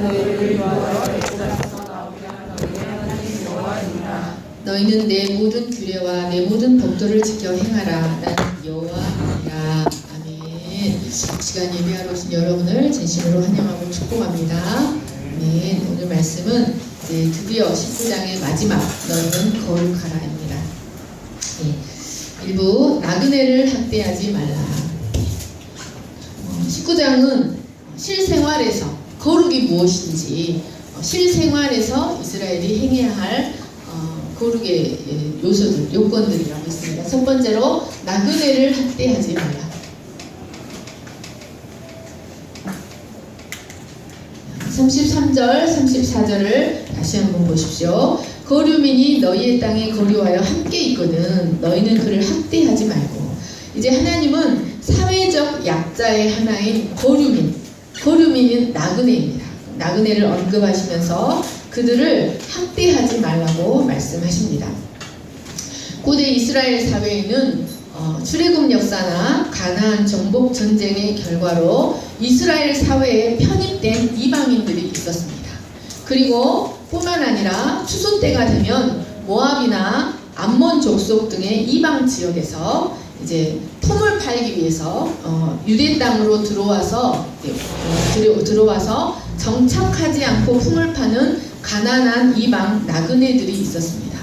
너희를 위하여 애굽에서 나오게 한 너희의 하나님 여호와이니라. 너희는 내 모든 규례와 내 모든 법도를 지켜 행하라. 나는 여호와이니라. 아멘. 시간 예배하러 오신 여러분을 진심으로 환영하고 축복합니다. 아멘. 오늘 말씀은 이제 드디어 19장의 마지막 너희는 거룩하라입니다. 일부 나그네를 학대하지 말라. 19장은 실생활에서 거룩이 무엇인지, 실생활에서 이스라엘이 행해야 할 거룩의 요소들, 요건들이라고 있습니다. 첫 번째로 나그네를 학대하지 말라. 33절, 34절을 다시 한번 보십시오. 거류민이 너희의 땅에 거류하여 함께 있거든 너희는 그를 학대하지 말고. 이제 하나님은 사회적 약자의 하나인 거류민은 나그네입니다. 나그네를 언급하시면서 그들을 학대하지 말라고 말씀하십니다. 고대 이스라엘 사회에는 출애굽 역사나 가나안 정복 전쟁의 결과로 이스라엘 사회에 편입된 이방인들이 있었습니다. 그리고 뿐만 아니라 추수 때가 되면 모압이나 암몬 족속 등의 이방 지역에서 이제 품을 팔기 위해서 유대 땅으로 들어와서 정착하지 않고 품을 파는 가난한 이방 나그네들이 있었습니다.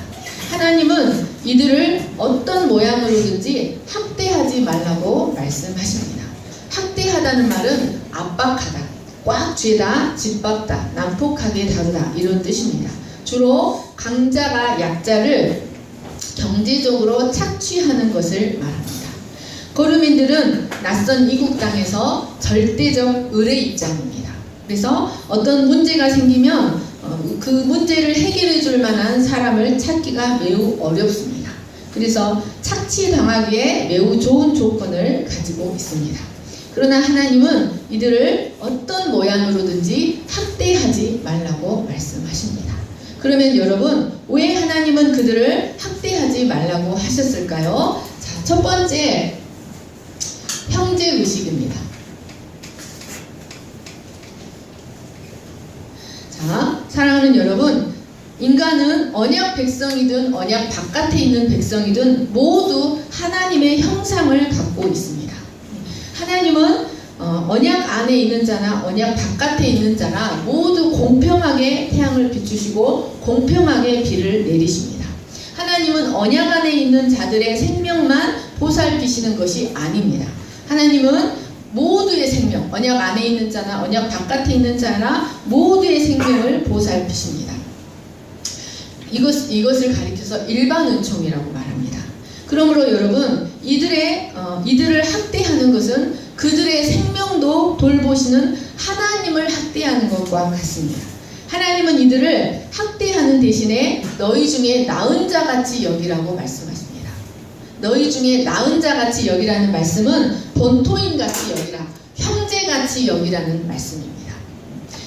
하나님은 이들을 어떤 모양으로든지 학대하지 말라고 말씀하십니다. 학대하다는 말은 압박하다, 꽉 쥐다, 짓밟다, 난폭하게 다루다 이런 뜻입니다. 주로 강자가 약자를 경제적으로 착취하는 것을 말합니다. 거류민들은 낯선 이국 땅에서 절대적 의뢰 입장입니다. 그래서 어떤 문제가 생기면 그 문제를 해결해 줄 만한 사람을 찾기가 매우 어렵습니다. 그래서 착취당하기에 매우 좋은 조건을 가지고 있습니다. 그러나 하나님은 이들을 어떤 모양으로든지 학대하지 말라고 말씀하십니다. 그러면 여러분, 왜 하나님은 그들을 학대하지 말라고 하셨을까요? 자, 첫 번째, 형제의식입니다. 자, 사랑하는 여러분, 인간은 언약 백성이든 언약 바깥에 있는 백성이든 모두 하나님의 형상을 갖고 있습니다. 하나님은 언약 안에 있는 자나 언약 바깥에 있는 자나 모두 공평하게 태양을 비추시고 공평하게 비를 내리십니다. 하나님은 언약 안에 있는 자들의 생명만 보살피시는 것이 아닙니다. 하나님은 모두의 생명, 언약 안에 있는 자나 언약 바깥에 있는 자나 모두의 생명을 보살피십니다. 이것을 가리켜서 일반 은총이라고 말합니다. 그러므로 여러분, 이들을 학대하는 것은 그들의 생명도 돌보시는 하나님을 학대하는 것과 같습니다. 하나님은 이들을 학대하는 대신에 너희 중에 나은 자같이 여기라고 말씀하십니다. 너희 중에 나은 자같이 여기라는 말씀은 본토인같이 여기라, 형제같이 여기라는 말씀입니다.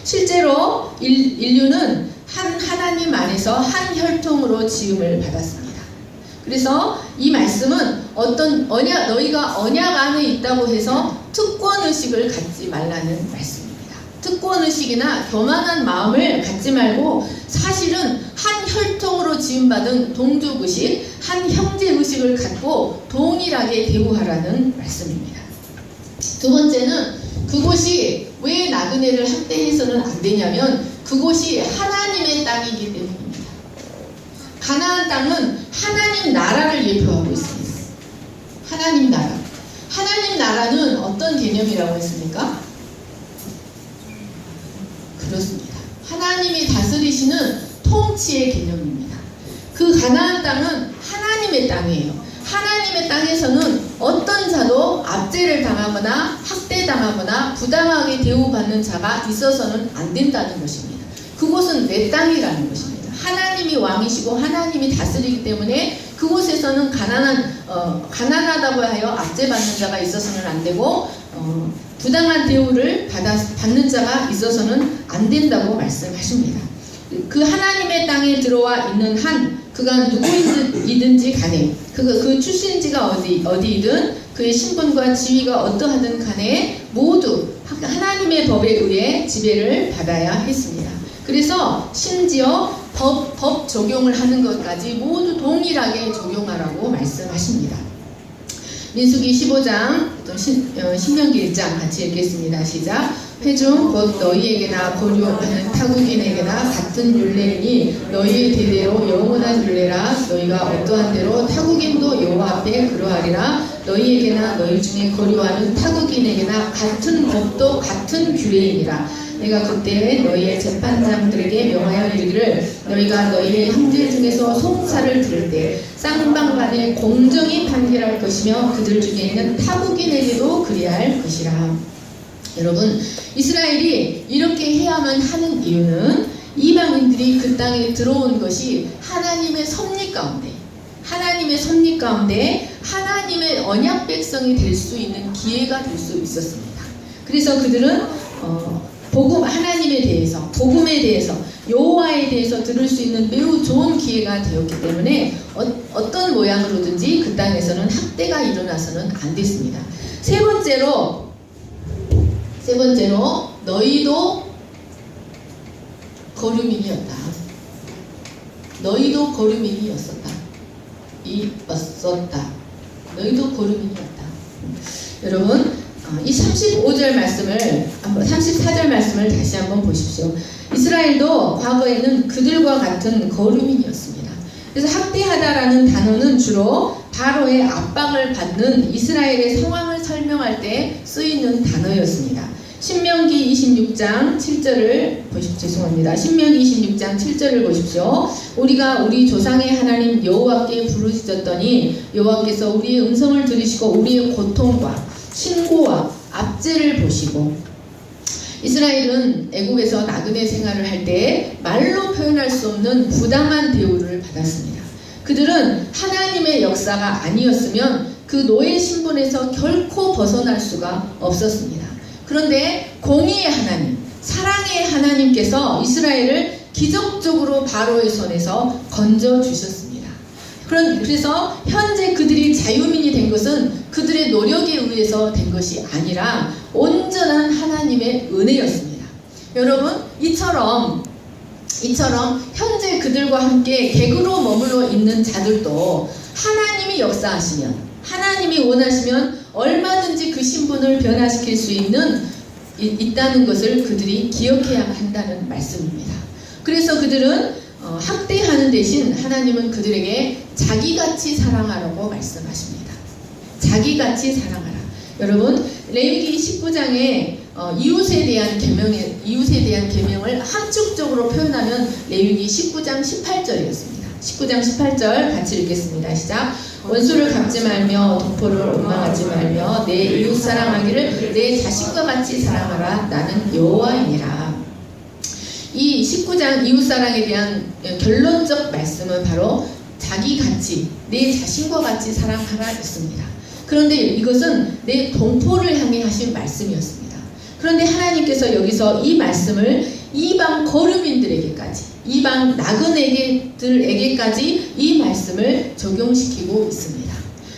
실제로 인류는 한 하나님 안에서 한 혈통으로 지음을 받았습니다. 그래서 이 말씀은 너희가 언약 안에 있다고 해서 특권의식을 갖지 말라는 말씀입니다. 특권의식이나 교만한 마음을 갖지 말고 사실은 한 혈통으로 지음받은 동족의식, 한 형제의식을 갖고 동일하게 대우하라는 말씀입니다. 두 번째는 그곳이 왜 나그네를 학대해서는 안 되냐면 그곳이 하나님의 땅이기 때문입니다. 가나안 땅은 하나님 나라를 예표하고 있습니다. 하나님 나라. 하나님 나라는 어떤 개념이라고 했습니까? 그렇습니다. 하나님이 다스리시는 통치의 개념입니다. 그 가나안 땅은 하나님의 땅이에요. 하나님의 땅에서는 어떤 자도 압제를 당하거나 학대당하거나 부당하게 대우받는 자가 있어서는 안 된다는 것입니다. 그곳은 내 땅이라는 것입니다. 하나님이 왕이시고 하나님이 다스리기 때문에 그곳에서는 가난하다고 하여 압제받는 자가 있어서는 안 되고 부당한 대우를 받는 자가 있어서는 안 된다고 말씀하십니다. 그 하나님의 땅에 들어와 있는 한 그가 누구이든지 간에 그 출신지가 어디이든 그의 신분과 지위가 어떠하든 간에 모두 하나님의 법에 의해 지배를 받아야 했습니다. 그래서 심지어 법 적용을 하는 것까지 모두 동일하게 적용하라고 말씀하십니다. 민수기 15장, 신명기 1장 같이 읽겠습니다. 시작. 회중 곧 너희에게나 거류하는 타국인에게나 같은 율례이니 너희의 대대로 영원한 율례라. 너희가 어떠한 대로 타국인도 여호와 앞에 그러하리라. 너희에게나 너희 중에 거류하는 타국인에게나 같은 법도 같은 규례이니라. 내가 그때 너희의 재판장들에게 명하여 이르기를 너희가 너희의 형제 중에서 송사를 들을 때 쌍방간에 공정히 판결할 것이며 그들 중에 있는 타국인에게도 그리할 것이라. 여러분, 이스라엘이 이렇게 해야만 하는 이유는 이방인들이 그 땅에 들어온 것이 하나님의 섭리 가운데 하나님의 언약 백성이 될 수 있는 기회가 될 수 있었습니다. 그래서 그들은 하나님에 대해서, 복음에 대해서, 여호와에 대해서 들을 수 있는 매우 좋은 기회가 되었기 때문에 어떤 모양으로든지 그 땅에서는 학대가 일어나서는 안 됐습니다. 세 번째로 너희도 거류민이었다. 너희도 거류민이었었다. 너희도 거류민이었다. 여러분, 이 35절 말씀을 34절 말씀을 다시 한번 보십시오. 이스라엘도 과거에는 그들과 같은 거류민이었습니다. 그래서 학대하다라는 단어는 주로 바로의 압박을 받는 이스라엘의 상황을 설명할 때 쓰이는 단어였습니다. 신명기 26장 7절을 보십시오. 죄송합니다. 신명기 26장 7절을 보십시오. 우리가 우리 조상의 하나님 여호와께 부르짖었더니 여호와께서 우리의 음성을 들으시고 우리의 고통과 신고와 압제를 보시고. 이스라엘은 애국에서 나그네 생활을 할 때 말로 표현할 수 없는 부당한 대우를 받았습니다. 그들은 하나님의 역사가 아니었으면 그 노예 신분에서 결코 벗어날 수가 없었습니다. 그런데 공의의 하나님, 사랑의 하나님께서 이스라엘을 기적적으로 바로의 손에서 건져주셨습니다. 그래서 현재 그들이 자유민이 된 것은 그들의 노력에 의해서 된 것이 아니라 온전한 하나님의 은혜였습니다. 여러분, 이처럼 현재 그들과 함께 객으로 머물러 있는 자들도 하나님이 역사하시면, 하나님이 원하시면 얼마든지 그 신분을 변화시킬 수 있다는 것을 그들이 기억해야 한다는 말씀입니다. 그래서 그들은 학대하는 대신 하나님은 그들에게 자기같이 사랑하라고 말씀하십니다. 자기같이 사랑하라. 여러분, 레위기 19장에 이웃에 대한 계명을 함축적으로 표현하면 레위기 19장 18절이었습니다. 19장 18절 같이 읽겠습니다. 시작. 원수를 갚지 말며 동포를 원망하지 말며 내 이웃 사랑하기를 내 자신과 같이 사랑하라. 나는 여호와이니라. 이 19장 이웃사랑에 대한 결론적 말씀은 바로 자기같이, 내 자신과 같이 사랑하라 였습니다. 그런데 이것은 내 동포를 향해 하신 말씀이었습니다. 그런데 하나님께서 여기서 이 말씀을 이방 거류민들에게까지, 이방 나그네들에게까지 이 말씀을 적용시키고 있습니다.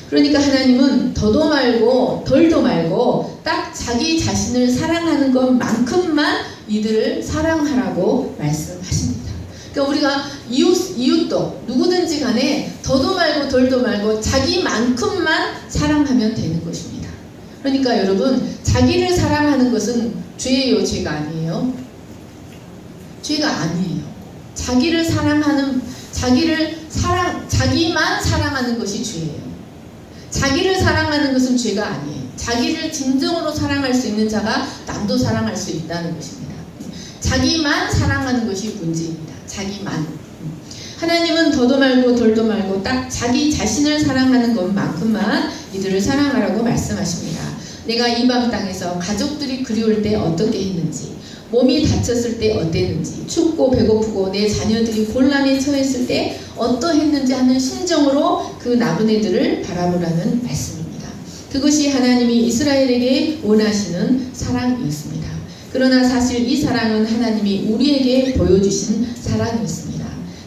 그러니까 하나님은 더도 말고 덜도 말고 딱 자기 자신을 사랑하는 것만큼만 이들을 사랑하라고 말씀하십니다. 그러니까 우리가 이웃도 누구든지 간에 더도 말고 덜도 말고 자기만큼만 사랑하면 되는 것입니다. 그러니까 여러분, 자기를 사랑하는 것은 죄예요, 죄가 아니에요? 죄가 아니에요. 자기만 사랑하는 것이 죄예요. 자기를 사랑하는 것은 죄가 아니에요. 자기를 진정으로 사랑할 수 있는 자가 남도 사랑할 수 있다는 것입니다. 자기만 사랑하는 것이 문제입니다. 자기만. 하나님은 더도 말고 덜도 말고 딱 자기 자신을 사랑하는 것만큼만 이들을 사랑하라고 말씀하십니다. 내가 이방 땅에서 가족들이 그리울 때 어떻게 했는지, 몸이 다쳤을 때 어땠는지, 춥고 배고프고 내 자녀들이 곤란에 처했을 때 어떠했는지 하는 심정으로 그 나그네들을 바라보라는 말씀입니다. 그것이 하나님이 이스라엘에게 원하시는 사랑이었습니다. 그러나 사실 이 사랑은 하나님이 우리에게 보여주신 사랑이었습니다.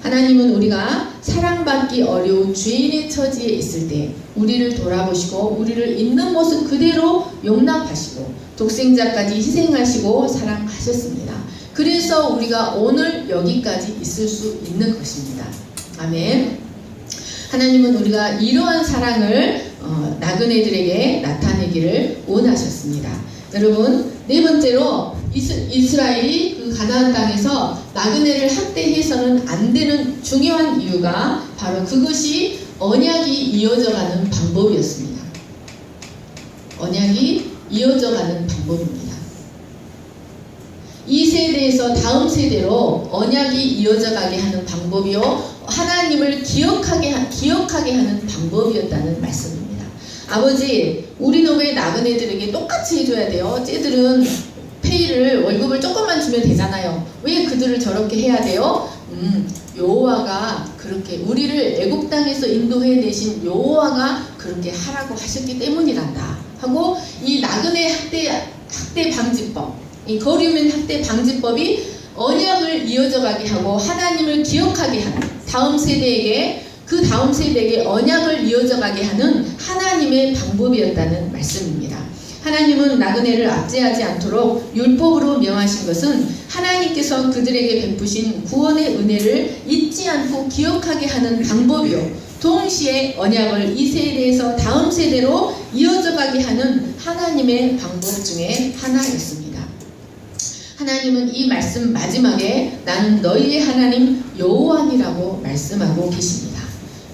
하나님은 우리가 사랑받기 어려운 죄인의 처지에 있을 때 우리를 돌아보시고 우리를 있는 모습 그대로 용납하시고 독생자까지 희생하시고 사랑하셨습니다. 그래서 우리가 오늘 여기까지 있을 수 있는 것입니다. 아멘. 하나님은 우리가 이러한 사랑을 나그네들에게 나타내기를 원하셨습니다. 여러분, 네 번째로 이스라엘이 그 가나안 땅에서 나그네를 학대해서는 안 되는 중요한 이유가 바로 그것이 언약이 이어져가는 방법이었습니다. 언약이 이어져가는 방법입니다. 이 세대에서 다음 세대로 언약이 이어져가게 하는 방법이요, 하나님을 기억하게 하는 방법이었다는 말씀입니다. 아버지, 우리는 왜 나그네들에게 똑같이 해줘야 돼요? 쟤들은 페이를, 월급을 조금만 주면 되잖아요. 왜 그들을 저렇게 해야 돼요? 여호와가 그렇게 우리를 애굽 땅에서 인도해내신 여호와가 그렇게 하라고 하셨기 때문이란다 하고, 이 나그네 학대 방지법, 이 거류민 학대 방지법이 언약을 이어져가게 하고 하나님을 기억하게 하는 다음 세대에게, 그 다음 세대에게 언약을 이어져가게 하는 하나님의 방법이었다는 말씀입니다. 하나님은 나그네를 압제하지 않도록 율법으로 명하신 것은 하나님께서 그들에게 베푸신 구원의 은혜를 잊지 않고 기억하게 하는 방법이요, 동시에 언약을 이 세대에서 다음 세대로 이어져가게 하는 하나님의 방법 중에 하나였습니다. 하나님은 이 말씀 마지막에 나는 너희의 하나님 여호와니라고 말씀하고 계십니다.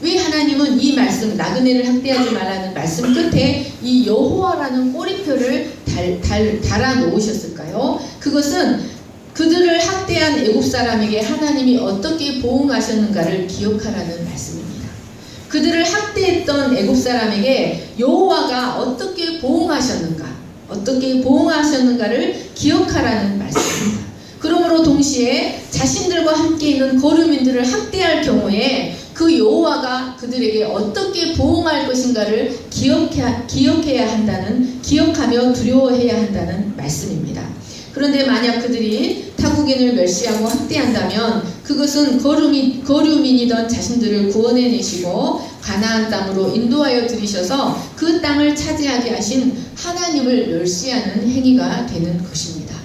왜 하나님은 이 말씀, 나그네를 학대하지 말라는 말씀 끝에 이 여호와라는 꼬리표를 달아 놓으셨을까요? 그것은 그들을 학대한 애굽 사람에게 하나님이 어떻게 보응하셨는가를 기억하라는 말씀입니다. 그들을 학대했던 애굽 사람에게 여호와가 어떻게 보응하셨는가를 기억하라는 말씀입니다. 그러므로 동시에 자신들과 함께 있는 거류민들을 학대할 경우에 그 여호와가 그들에게 어떻게 보응할 것인가를 기억하며 두려워해야 한다는 말씀입니다. 그런데 만약 그들이 타국인을 멸시하고 학대한다면 그것은 거류민이던 자신들을 구원해내시고 가나안 땅으로 인도하여 들이셔서 그 땅을 차지하게 하신 하나님을 멸시하는 행위가 되는 것입니다.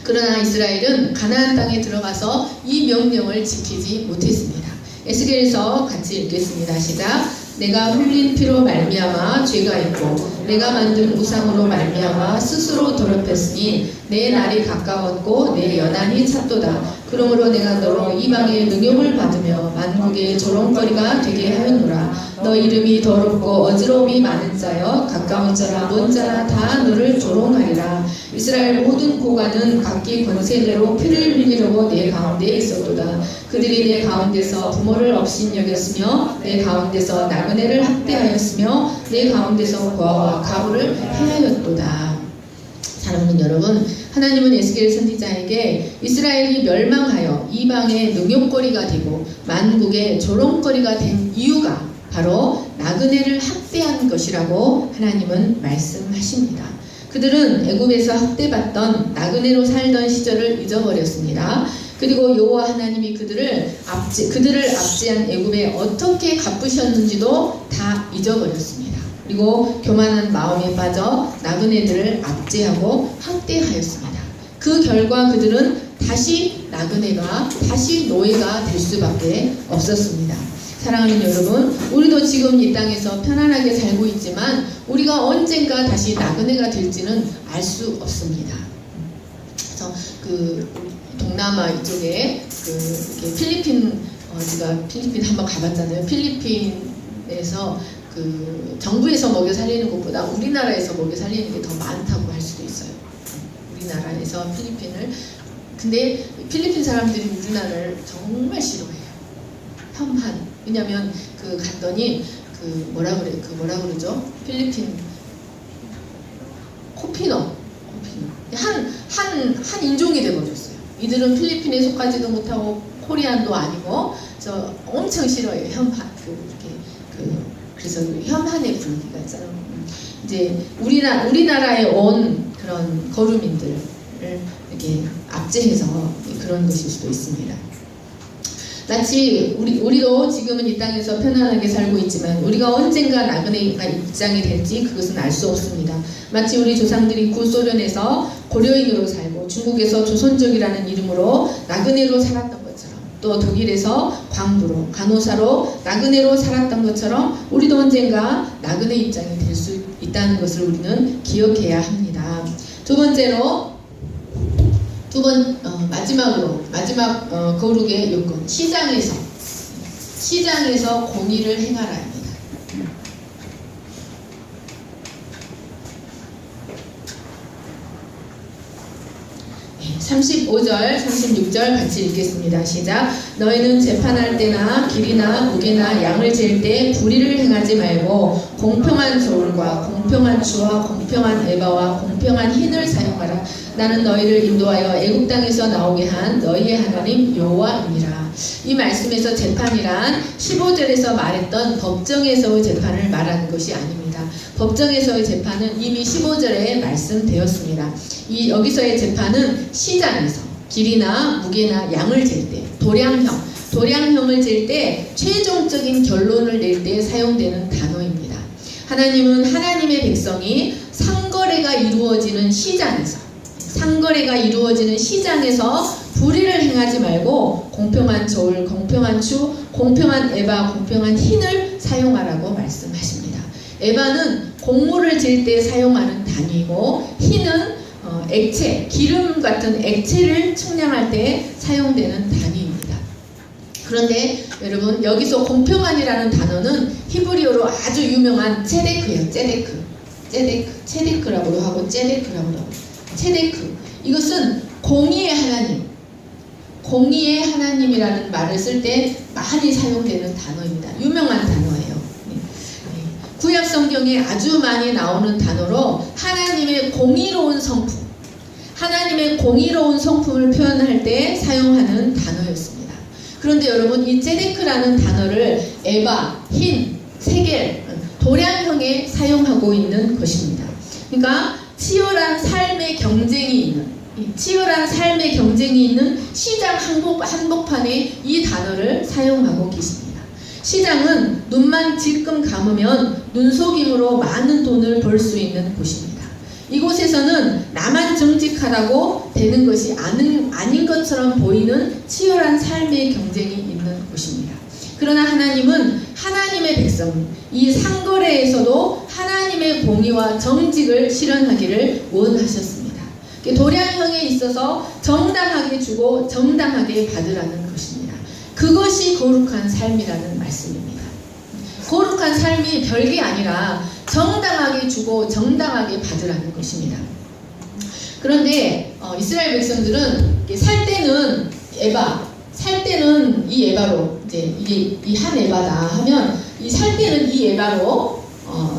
그러나 이스라엘은 가나안 땅에 들어가서 이 명령을 지키지 못했습니다. 에스겔에서 같이 읽겠습니다. 시작. 내가 흘린 피로 말미암아 죄가 있고 내가 만든 우상으로 말미암아 스스로 더럽혔으니 내 날이 가까웠고 내 연한이 찼도다. 그러므로 내가 너로 이방의 능욕을 받으며 만국의 조롱거리가 되게 하였노라. 너 이름이 더럽고 어지러움이 많은 자여 가까운 자나 먼 자나 다 너를 조롱하리라. 이스라엘 모든 고관은 각기 권세대로 피를 흘리려고 내 가운데 있었도다. 그들이 내 가운데서 부모를 업신여겼으며 내 가운데서 나그네를 학대하였으며 내 가운데서 고아와 가부를 해하였도다. 사랑하는 여러분, 하나님은 에스겔 선지자에게 이스라엘이 멸망하여 이방의 능욕거리가 되고 만국의 조롱거리가 된 이유가 바로 나그네를 학대한 것이라고 하나님은 말씀하십니다. 그들은 애굽에서 학대받던 나그네로 살던 시절을 잊어버렸습니다. 그리고 여호와 하나님이 그들을 압제한 애굽에 어떻게 갚으셨는지도 다 잊어버렸습니다. 그리고 교만한 마음에 빠져 나그네들을 압제하고 학대하였습니다. 그 결과 그들은 다시 나그네가, 다시 노예가 될 수밖에 없었습니다. 사랑하는 여러분, 우리도 지금 이 땅에서 편안하게 살고 있지만 우리가 언젠가 다시 나그네가 될지는 알 수 없습니다. 그래서 동남아 이쪽에 필리핀, 제가 필리핀 한번 가봤잖아요. 필리핀에서 정부에서 먹여 살리는 것보다 우리나라에서 먹여 살리는 게 더 많다고 할 수도 있어요. 우리나라에서 필리핀을. 근데 필리핀 사람들이 우리나라를 정말 싫어해요. 혐한. 왜냐면 갔더니 뭐라 그러죠? 필리핀 코피노. 한 인종이 돼버렸어요. 이들은 필리핀에 속하지도 못하고 코리안도 아니고 저 엄청 싫어해요. 혐한. 그래서 혐한의 분위기가 있잖아요. 이제 우리나라에 온 그런 거류민들을 이렇게 압제해서 그런 것일 수도 있습니다. 마치 우리도 지금은 이 땅에서 편안하게 살고 있지만 우리가 언젠가 나그네가 입장이 될지 그것은 알 수 없습니다. 마치 우리 조상들이 구소련에서 고려인으로 살고 중국에서 조선족이라는 이름으로 나그네로 살았던 것처럼, 또 독일에서 광부로 간호사로 나그네로 살았던 것처럼 우리도 언젠가 나그네 입장이 될 수 있다는 것을 우리는 기억해야 합니다. 두 번째로 마지막 거룩의 요건, 시장에서 공의를 행하라 합니다. 35절, 36절 같이 읽겠습니다. 시작. 너희는 재판할 때나 길이나 무게나 양을 잴 때 불의를 행하지 말고 공평한 저울과 공평한 추와 공평한 에바와 공평한 흰을 사용하라. 나는 너희를 인도하여 애굽 땅에서 나오게 한 너희의 하나님 여호와이니라. 이 말씀에서 재판이란 15절에서 말했던 법정에서의 재판을 말하는 것이 아닙니다. 법정에서의 재판은 이미 15절에 말씀되었습니다. 여기서의 재판은 시장에서 길이나 무게나 양을 잴 때, 도량형을 잴 때 최종적인 결론을 낼 때 사용되는 단어입니다. 하나님은 하나님의 백성이 상거래가 이루어지는 시장에서 불의를 행하지 말고 공평한 저울, 공평한 추, 공평한 에바, 공평한 흰을 사용하라고 말씀하십니다. 에바는 곡물을 잴 때 사용하는 단위이고 흰은 액체, 기름 같은 액체를 측량할 때 사용되는 단위입니다. 그런데 여러분, 여기서 공평한이라는 단어는 히브리어로 아주 유명한 ጼ데크예요. ጼ데크라고도 하고 ጼ데크라고도 하고. ጼ데크. 이것은 공의의 하나님이라는 말을 쓸 때 많이 사용되는 단어입니다. 유명한 단어예요. 구약 성경에 아주 많이 나오는 단어로 하나님의 공의로운 성품을 표현할 때 사용하는 단어였습니다. 그런데 여러분, 이 ጼ데크라는 단어를 에바, 흰, 세겔, 도량형에 사용하고 있는 것입니다. 그러니까 치열한 삶의 경쟁이 있는 시장 한복판에 이 단어를 사용하고 계십니다. 시장은 눈만 질끔 감으면 눈속임으로 많은 돈을 벌 수 있는 곳입니다. 이곳에서는 나만 정직하다고 되는 것이 아닌 것처럼 보이는 치열한 삶의 경쟁이 있는 곳입니다. 그러나 하나님은 하나님의 백성, 이 상거래에서도 하나님의 공의와 정직을 실현하기를 원하셨습니다. 도량형에 있어서 정당하게 주고 정당하게 받으라는 것입니다. 그것이 거룩한 삶이라는 말씀입니다. 거룩한 삶이 별게 아니라 정당하게 주고 정당하게 받으라는 것입니다. 그런데 이스라엘 백성들은 살 때는 이 에바로 이제 이게 이 한 에바다 하면 살 때는 이 에바로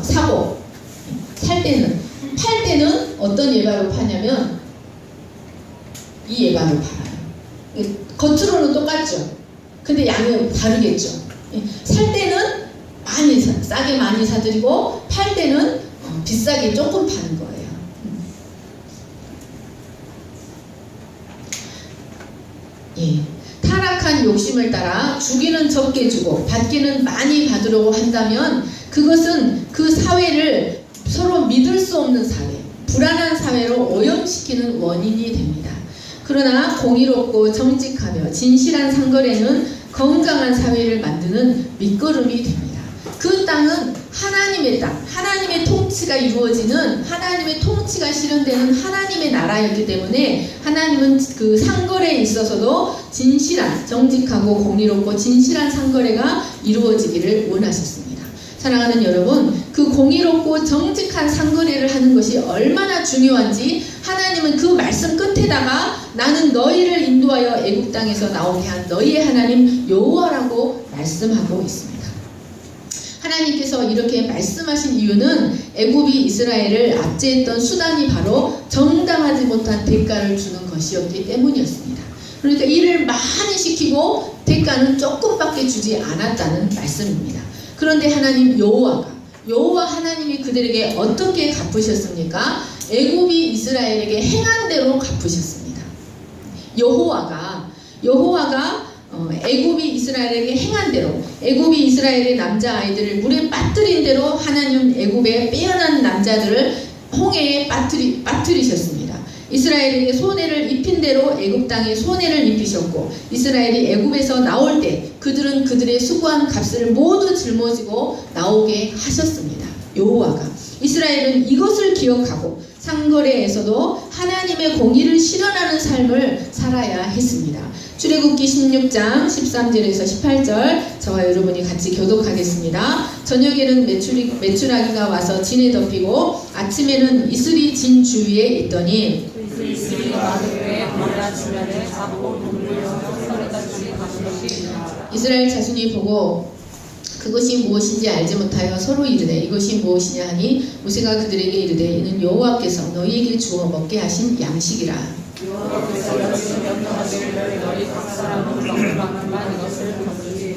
사고, 팔 때는 어떤 에바로 파냐면 이 에바로 팔아요. 겉으로는 똑같죠. 근데 양이 다르겠죠. 살 때는 싸게 많이 사드리고 팔 때는 비싸게 조금 파는 거예요. 타락한 욕심을 따라 주기는 적게 주고 받기는 많이 받으려고 한다면 그것은 그 사회를 서로 믿을 수 없는 사회, 불안한 사회로 오염시키는 원인이 됩니다. 그러나 공의롭고 정직하며 진실한 상거래는 건강한 사회를 만드는 밑거름이 됩니다. 그 땅은 하나님의 땅, 하나님의 통치가 이루어지는, 하나님의 통치가 실현되는 하나님의 나라였기 때문에 하나님은 그 상거래에 있어서도 진실한, 정직하고 공의롭고 진실한 상거래가 이루어지기를 원하셨습니다. 사랑하는 여러분, 그 공의롭고 정직한 상거래를 하는 것이 얼마나 중요한지 하나님은 그 말씀 끝에다가 나는 너희를 인도하여 애굽 땅에서 나오게 한 너희의 하나님 여호와라고 말씀하고 있습니다. 하나님께서 이렇게 말씀하신 이유는 애굽이 이스라엘을 압제했던 수단이 바로 정당하지 못한 대가를 주는 것이었기 때문이었습니다. 그러니까 일을 많이 시키고 대가는 조금밖에 주지 않았다는 말씀입니다. 그런데 하나님 여호와 하나님이 그들에게 어떻게 갚으셨습니까? 애굽이 이스라엘에게 행한 대로 갚으셨습니다. 여호와가 애굽이 이스라엘에게 행한 대로, 애굽이 이스라엘의 남자 아이들을 물에 빠뜨린 대로 하나님 애굽의 빼어난 남자들을 홍해에 빠뜨리셨습니다. 이스라엘에게 손해를 입힌 대로 애굽 땅에 손해를 입히셨고, 이스라엘이 애굽에서 나올 때 그들은 그들의 수고한 값을 모두 짊어지고 나오게 하셨습니다. 여호와가. 이스라엘은 이것을 기억하고 상거래에서도 하나님의 공의를 실현하는 삶을 살아야 했습니다. 출애굽기 16장 13절에서 18절 저와 여러분이 같이 교독하겠습니다. 저녁에는 메추라기가 와서 진에 덮이고 아침에는 이슬이 진 주위에 있더니 이스라엘 자손이 보고 그것이 무엇인지 알지 못하여 서로 이르되 이것이 무엇이냐 하니 모세가 그들에게 이르되 이는 여호와께서 너희에게 주어 먹게 하신 양식이라. 여호와께서 여러분 명령하시기를 너희 각 사람은 먹을 만큼만 이것을 거두시니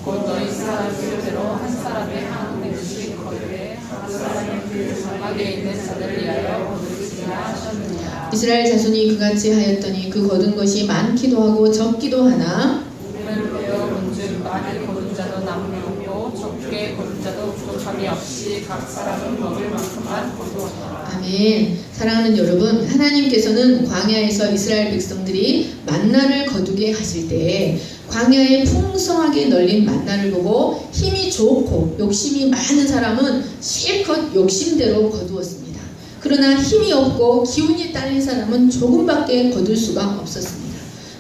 곧 너희 사람들대로 한 사람의 한 백씩 거두되 각 사람의 그 장막에 있는 자들을 위하여 거두시라 하셨느니라. 이스라엘 자손이 그같이 하였더니 그 거둔 것이 많기도 하고 적기도 하나 우리는 배워 본즉 많이 거둔 자도 남이 없고 적게 거둔 자도 부족함이 없이 각 사람은 먹을 만큼만 거두었더라. 아멘. 사랑하는 여러분, 하나님께서는 광야에서 이스라엘 백성들이 만나를 거두게 하실 때 광야에 풍성하게 널린 만나를 보고 힘이 좋고 욕심이 많은 사람은 실컷 욕심대로 거두었습니다. 그러나 힘이 없고 기운이 딸린 사람은 조금밖에 거둘 수가 없었습니다.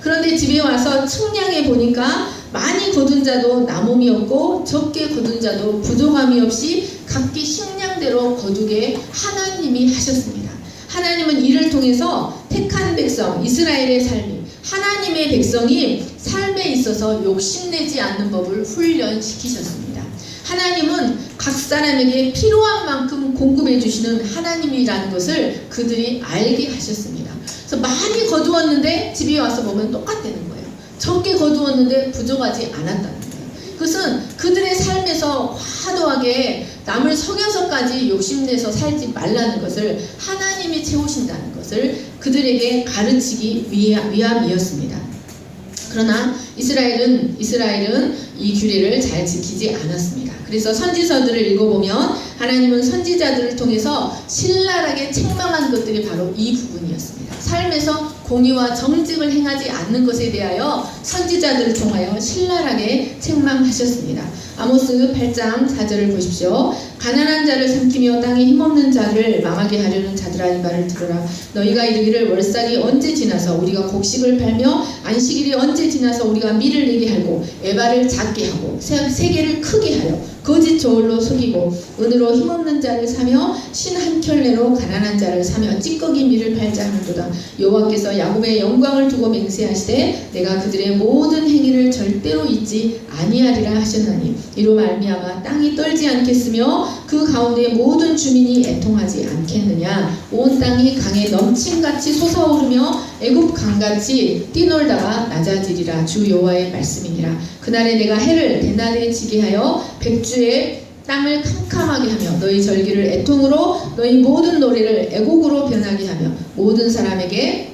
그런데 집에 와서 측량해 보니까 많이 거둔 자도 남음이 없고 적게 거둔 자도 부족함이 없이 각기 식량대로 거두게 하나님이 하셨습니다. 하나님은 이를 통해서 택한 백성 이스라엘의 삶이, 하나님의 백성이 삶에 있어서 욕심내지 않는 법을 훈련시키셨습니다. 하나님은 각 사람에게 필요한 만큼 공급해 주시는 하나님이라는 것을 그들이 알게 하셨습니다. 그래서 많이 거두었는데 집에 와서 보면 똑같다는 거예요. 적게 거두었는데 부족하지 않았다는 거예요. 그것은 그들의 삶에서 과도하게 남을 속여서까지 욕심내서 살지 말라는 것을 하나님이 채우신다는 것을 그들에게 가르치기 위함이었습니다. 그러나 이스라엘은 이 규례를 잘 지키지 않았습니다. 그래서 선지서들을 읽어보면 하나님은 선지자들을 통해서 신랄하게 책망한 것들이 바로 이 부분이었습니다. 삶에서 공의와 정직을 행하지 않는 것에 대하여 선지자들을 통하여 신랄하게 책망하셨습니다. 아모스 8장 4절을 보십시오. 가난한 자를 삼키며 땅에 힘없는 자를 망하게 하려는 자들아 이 말을 들으라. 너희가 이르기를 월삭이 언제 지나서 우리가 곡식을 팔며 안식일이 언제 지나서 우리가 밀을 내게 하고 에바를 작게 하고 세계를 크게 하여 거짓 저울로 속이고 은으로 힘없는 자를 사며 신 한 켤레로 가난한 자를 사며 찌꺼기 밀을 팔자 하는도다. 여호와께서 야곱의 영광을 두고 맹세하시되 내가 그들의 모든 행위를 절대로 잊지 아니하리라 하셨나니 이로 말미암아 땅이 떨지 않겠으며 그 가운데 모든 주민이 애통하지 않겠느냐. 온 땅이 강에 넘침같이 솟아오르며 애굽 강같이 뛰놀다가 낮아지리라. 주 여호와의 말씀이니라. 그날에 내가 해를 대낮에 지게 하여 백주에 땅을 캄캄하게 하며 너희 절기를 애통으로 너희 모든 노래를 애곡으로 변하게 하며 모든 사람에게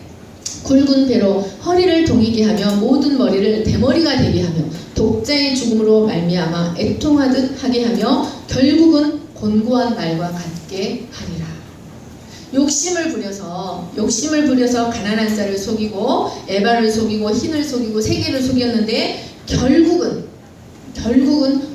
굵은 배로 허리를 동이게 하며 모든 머리를 대머리가 되게 하며 독자의 죽음으로 말미암아 애통하듯 하게 하며 결국은 곤고한 날과 같게 하리라. 욕심을 부려서 가난한 자를 속이고 에바를 속이고 흰을 속이고 세계를 속였는데 결국은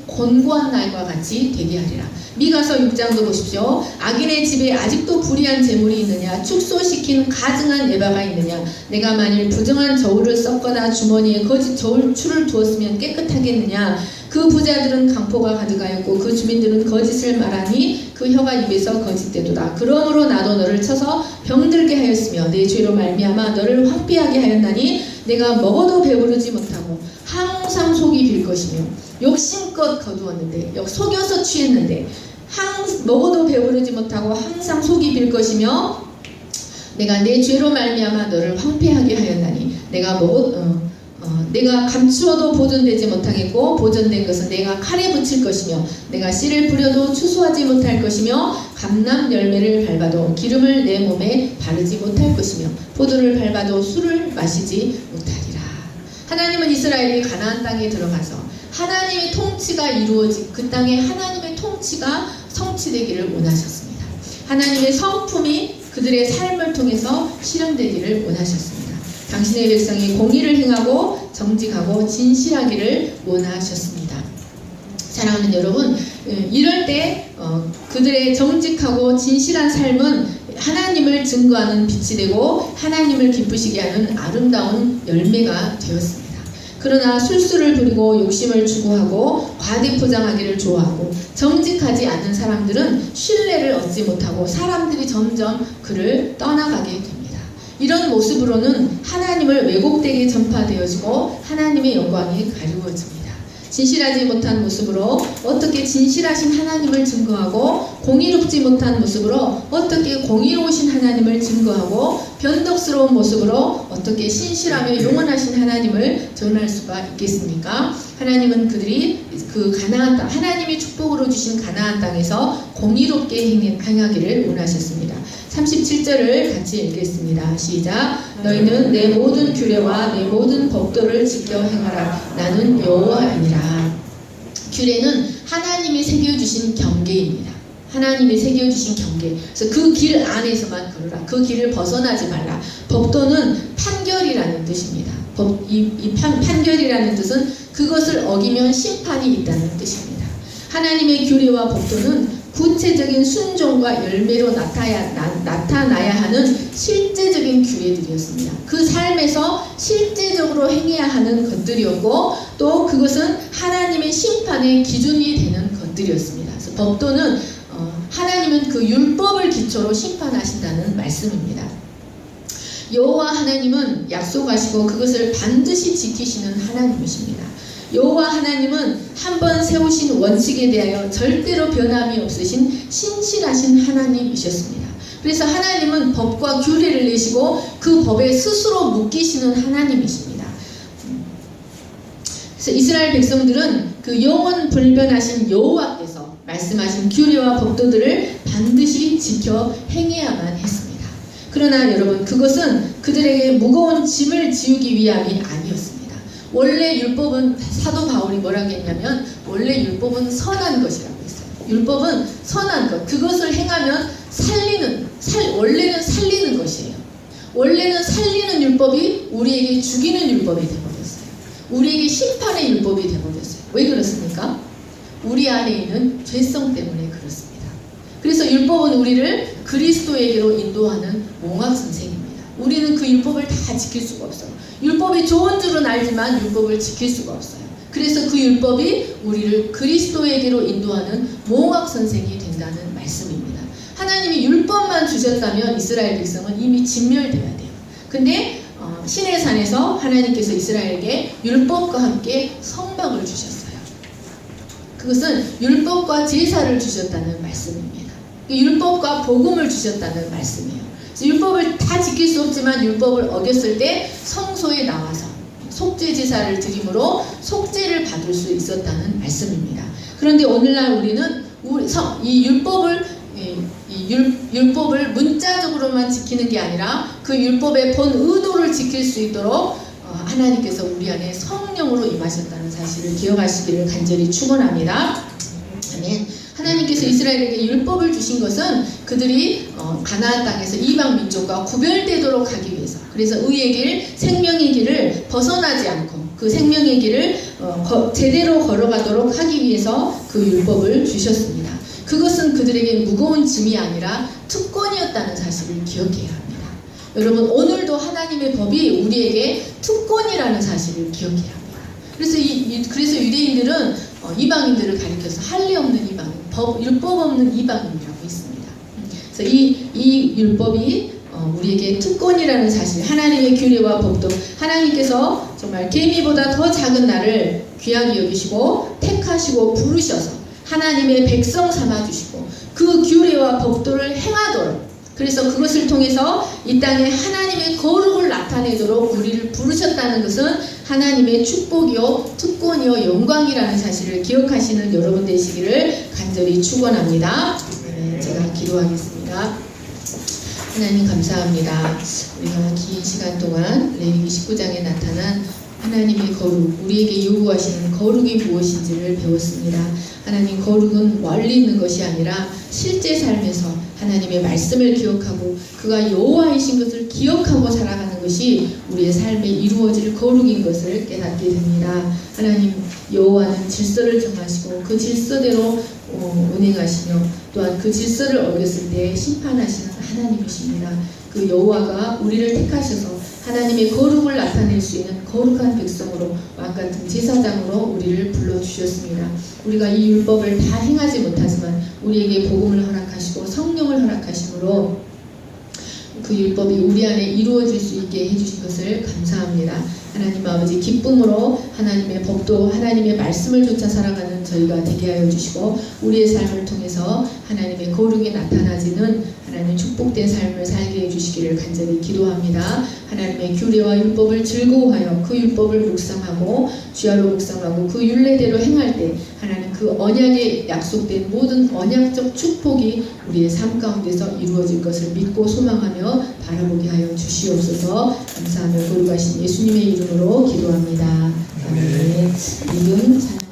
곤고한 날과 같이 되게 하리라. 미가서 6장도 보십시오. 악인의 집에 아직도 불의한 재물이 있느냐, 축소시킨 가증한 에바가 있느냐. 내가 만일 부정한 저울을 썩거나 주머니에 거짓 저울추를 두었으면 깨끗하겠느냐. 그 부자들은 강포가 가득하였고 그 주민들은 거짓을 말하니 그 혀가 입에서 거짓되도다. 그러므로 나도 너를 쳐서 병들게 하였으며 내 죄로 말미암아 너를 황폐하게 하였나니 내가 먹어도 배부르지 못하고 항상 속이 빌 것이며 욕심껏 거두었는데 속여서 취했는데 먹어도 배부르지 못하고 항상 속이 빌 것이며 내가 내 죄로 말미암아 너를 황폐하게 하였나니 내가 감추어도 보존되지 못하겠고 보존된 것은 내가 칼에 붙일 것이며 내가 씨를 뿌려도 추수하지 못할 것이며 감람 열매를 밟아도 기름을 내 몸에 바르지 못할 것이며 포도를 밟아도 술을 마시지 못하리라. 하나님은 이스라엘이 가나안 땅에 들어가서 하나님의 통치가 이루어진 그 땅에 하나님의 통치가 성취되기를 원하셨습니다. 하나님의 성품이 그들의 삶을 통해서 실현되기를 원하셨습니다. 당신의 백성이 공의를 행하고 정직하고 진실하기를 원하셨습니다. 사랑하는 여러분, 이럴 때 그들의 정직하고 진실한 삶은 하나님을 증거하는 빛이 되고 하나님을 기쁘시게 하는 아름다운 열매가 되었습니다. 그러나 술수를 부리고 욕심을 추구하고 과대포장하기를 좋아하고 정직하지 않는 사람들은 신뢰를 얻지 못하고 사람들이 점점 그를 떠나가게 됩니다. 이런 모습으로는 하나님을 왜곡되게 전파되어지고 하나님의 영광이 가리워집니다. 진실하지 못한 모습으로 어떻게 진실하신 하나님을 증거하고 공의롭지 못한 모습으로 어떻게 공의로우신 하나님을 증거하고 변덕스러운 모습으로 어떻게 신실하며 영원하신 하나님을 전할 수가 있겠습니까? 하나님은 그들이 그 가나안 땅, 하나님이 축복으로 주신 가나안 땅에서 공의롭게 행하기를 원하셨습니다. 37절을 같이 읽겠습니다. 시작. 너희는 내 모든 규례와 내 모든 법도를 지켜 행하라. 나는 여호와이니라. 규례는 하나님이 새겨주신 경계입니다. 하나님이 새겨주신 경계. 그래서 그 길 안에서만 걸으라. 그 길을 벗어나지 말라. 법도는 판결이라는 뜻입니다. 판결이라는 뜻은 그것을 어기면 심판이 있다는 뜻입니다. 하나님의 규례와 법도는 구체적인 순종과 열매로 나타나야 하는 실제적인 규례들이었습니다. 그 삶에서 실제적으로 행해야 하는 것들이었고 또 그것은 하나님의 심판의 기준이 되는 것들이었습니다. 그래서 법도는 하나님은 그 율법을 기초로 심판하신다는 말씀입니다. 여호와 하나님은 약속하시고 그것을 반드시 지키시는 하나님이십니다. 여호와 하나님은 한번 세우신 원칙에 대하여 절대로 변함이 없으신 신실하신 하나님이셨습니다. 그래서 하나님은 법과 규례를 내시고 그 법에 스스로 묶이시는 하나님이십니다. 그래서 이스라엘 백성들은 그 영원 불변하신 여호와께서 말씀하신 규례와 법도들을 반드시 지켜 행해야만 했습니다. 그러나 여러분, 그것은 그들에게 무거운 짐을 지우기 위함이 아니었습니다. 원래 율법은 사도 바울이 뭐라고 했냐면 원래 율법은 선한 것이라고 했어요. 율법은 선한 것, 그것을 행하면 원래는 살리는 것이에요. 원래는 살리는 율법이 우리에게 죽이는 율법이 되어버렸어요. 우리에게 심판의 율법이 되어버렸어요. 왜 그렇습니까? 우리 안에 있는 죄성 때문에 그렇습니다. 그래서 율법은 우리를 그리스도에게로 인도하는 몽학선생입니다. 우리는 그 율법을 다 지킬 수가 없어요. 율법이 좋은 줄은 알지만 율법을 지킬 수가 없어요. 그래서 그 율법이 우리를 그리스도에게로 인도하는 몽학선생이 된다는 말씀입니다. 하나님이 율법만 주셨다면 이스라엘 백성은 이미 진멸되어야 돼요. 근데 신의 산에서 하나님께서 이스라엘에게 율법과 함께 성막을 주셨어요. 그것은 율법과 제사를 주셨다는 말씀입니다. 율법과 복음을 주셨다는 말씀이에요. 율법을 다 지킬 수 없지만 율법을 어겼을 때 성소에 나와서 속죄 제사를 드림으로 속죄를 받을 수 있었다는 말씀입니다. 그런데 오늘날 우리는 이 율법을 문자적으로만 지키는 게 아니라 그 율법의 본 의도를 지킬 수 있도록 하나님께서 우리 안에 성령으로 임하셨다는 사실을 기억하시기를 간절히 축원합니다. 아멘. 하나님께서 이스라엘에게 율법을 주신 것은 그들이 가나안 땅에서 이방 민족과 구별되도록 하기 위해서, 그래서 의의 길, 생명의 길을 벗어나지 않고 그 생명의 길을 제대로 걸어가도록 하기 위해서 그 율법을 주셨습니다. 그것은 그들에게 무거운 짐이 아니라 특권이었다는 사실을 기억해야 합니다. 여러분, 오늘도 하나님의 법이 우리에게 특권이라는 사실을 기억해야 합니다. 그래서 유대인들은 이방인들을 가리켜서 할례 없는 이방인, 율법 없는 이방인이라고 했습니다. 그래서 이 율법이 우리에게 특권이라는 사실, 하나님의 규례와 법도, 하나님께서 정말 개미보다 더 작은 나를 귀하게 여기시고 택하시고 부르셔서 하나님의 백성 삼아주시고 그 규례와 법도를 행하도록, 그래서 그것을 통해서 이 땅에 하나님의 거룩을 나타내도록 우리를 부르셨다는 것은 하나님의 축복이요, 특권이요, 영광이라는 사실을 기억하시는 여러분 되시기를 간절히 축원합니다. 제가 기도하겠습니다. 하나님 감사합니다. 우리가 긴 시간 동안 레위기 19장에 나타난 하나님의 거룩, 우리에게 요구하시는 거룩이 무엇인지를 배웠습니다. 하나님, 거룩은 멀리 있는 것이 아니라 실제 삶에서 하나님의 말씀을 기억하고 그가 여호와이신 것을 기억하고 살아가는 것이 우리의 삶에 이루어질 거룩인 것을 깨닫게 됩니다. 하나님, 여호와는 질서를 정하시고 그 질서대로 운행하시며 또한 그 질서를 어겼을 때 심판하시는 하나님이십니다. 그 여호와가 우리를 택하셔서 하나님의 거룩을 나타낼 수 있는 거룩한 백성으로 왕같은 제사장으로 우리를 불러주셨습니다. 우리가 이 율법을 다 행하지 못하지만 우리에게 복음을 허락하시고 성령을 허락하심으로 그 율법이 우리 안에 이루어질 수 있게 해주신 것을 감사합니다. 하나님 아버지, 기쁨으로 하나님의 법도 하나님의 말씀을 쫓아 살아가는 저희가 되게 하여 주시고 우리의 삶을 통해서 하나님의 거룩이 나타나지는 하나님 축복된 삶을 살게 해주시기를 간절히 기도합니다. 하나님의 규례와 율법을 즐거워하여 그 율법을 묵상하고 주야로 묵상하고 그 율례대로 행할 때 하나님 그 언약에 약속된 모든 언약적 축복이 우리의 삶 가운데서 이루어질 것을 믿고 소망하며 바라보게 하여 주시옵소서. 감사하며 거룩하신 예수님의 이름으로 기도합니다. 아멘. 지금